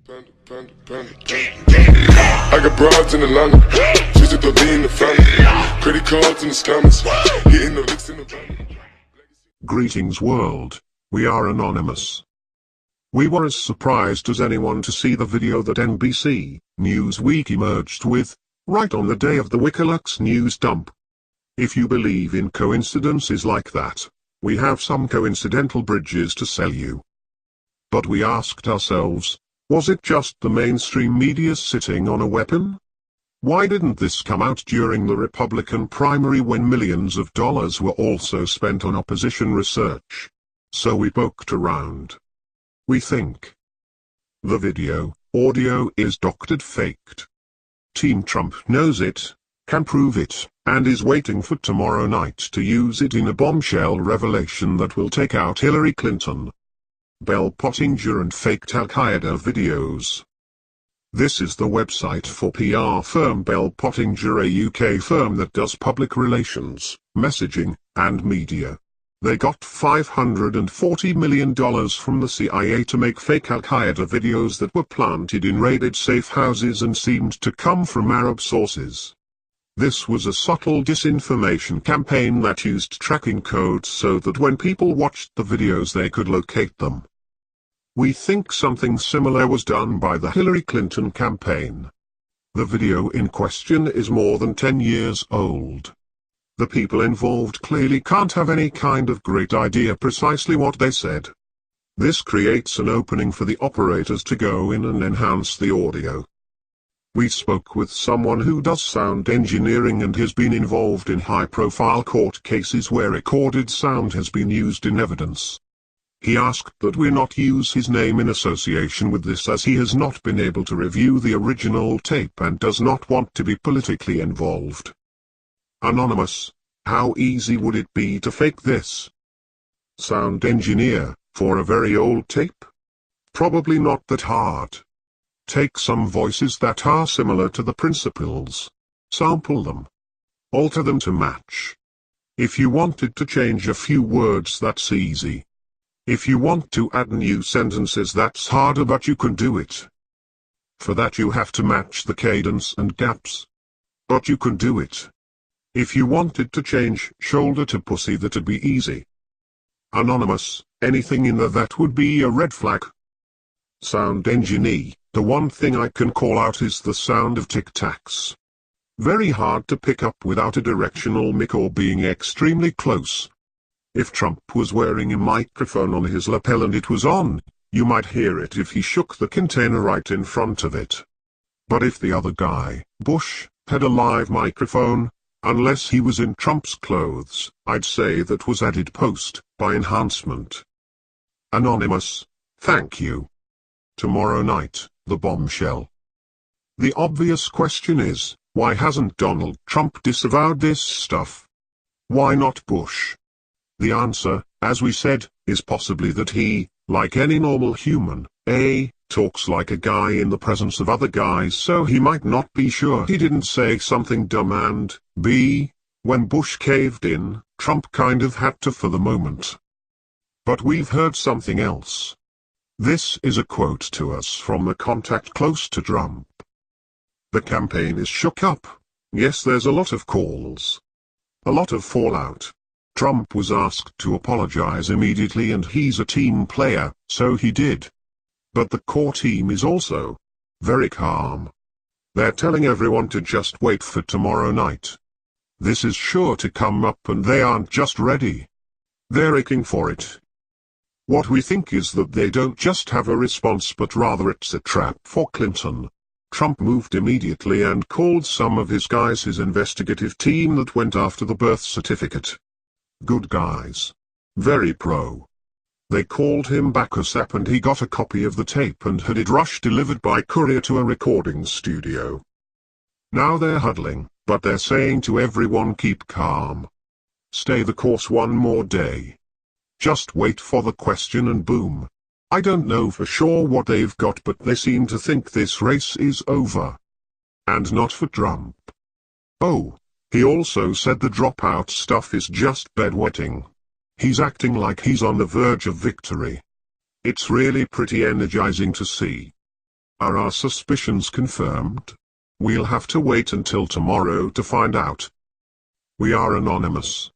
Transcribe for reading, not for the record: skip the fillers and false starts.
Panda, panda, panda, panda. I got broads in Atlanta, she's at the V in the family. Credit cards in the scammers, hitting the licks in the van. Greetings world, we are anonymous. We were as surprised as anyone to see the video that NBC Newsweek emerged with, right on the day of the WikiLeaks news dump. If you believe in coincidences like that, we have some coincidental bridges to sell you. But we asked ourselves, was it just the mainstream media sitting on a weapon? Why didn't this come out during the Republican primary when millions of dollars were also spent on opposition research? So we poked around. We think the video, audio is doctored faked. Team Trump knows it, can prove it, and is waiting for tomorrow night to use it in a bombshell revelation that will take out Hillary Clinton. Bell Pottinger and faked Al-Qaeda videos. This is the website for PR firm Bell Pottinger, a UK firm that does public relations, messaging, and media. They got $540 million from the CIA to make fake Al-Qaeda videos that were planted in raided safe houses and seemed to come from Arab sources. This was a subtle disinformation campaign that used tracking codes so that when people watched the videos they could locate them. We think something similar was done by the Hillary Clinton campaign. The video in question is more than 10 years old. The people involved clearly can't have any kind of great idea precisely what they said. This creates an opening for the operators to go in and enhance the audio. We spoke with someone who does sound engineering and has been involved in high-profile court cases where recorded sound has been used in evidence. He asked that we not use his name in association with this as he has not been able to review the original tape and does not want to be politically involved. Anonymous, how easy would it be to fake this? Sound engineer, for a very old tape? Probably not that hard. Take some voices that are similar to the principals. Sample them. Alter them to match. If you wanted to change a few words, that's easy. If you want to add new sentences, that's harder, but you can do it. For that you have to match the cadence and gaps. But you can do it. If you wanted to change shoulder to pussy, that'd be easy. Anonymous, anything in that would be a red flag. Sound engineer, the one thing I can call out is the sound of tic-tacs. Very hard to pick up without a directional mic or being extremely close. If Trump was wearing a microphone on his lapel and it was on, you might hear it if he shook the container right in front of it. But if the other guy, Bush, had a live microphone, unless he was in Trump's clothes, I'd say that was added post, by enhancement. Anonymous, thank you. Tomorrow night, the bombshell. The obvious question is, why hasn't Donald Trump disavowed this stuff? Why not Bush? The answer, as we said, is possibly that he, like any normal human, A, talks like a guy in the presence of other guys, so he might not be sure he didn't say something dumb, and, B, when Bush caved in, Trump kind of had to for the moment. But we've heard something else. This is a quote to us from a contact close to Trump. The campaign is shook up. Yes, there's a lot of calls. A lot of fallout. Trump was asked to apologize immediately, and he's a team player, so he did. But the core team is also very calm. They're telling everyone to just wait for tomorrow night. This is sure to come up and they aren't just ready. They're aching for it. What we think is that they don't just have a response, but rather it's a trap for Clinton. Trump moved immediately and called some of his guys his investigative team that went after the birth certificate. Good guys. Very pro. They called him back ASAP and he got a copy of the tape and had it rush delivered by courier to a recording studio. Now they're huddling, but they're saying to everyone, keep calm. Stay the course one more day. Just wait for the question and boom. I don't know for sure what they've got, but they seem to think this race is over. And not for Trump. Oh. He also said the dropout stuff is just bedwetting. He's acting like he's on the verge of victory. It's really pretty energizing to see. Are our suspicions confirmed? We'll have to wait until tomorrow to find out. We are anonymous.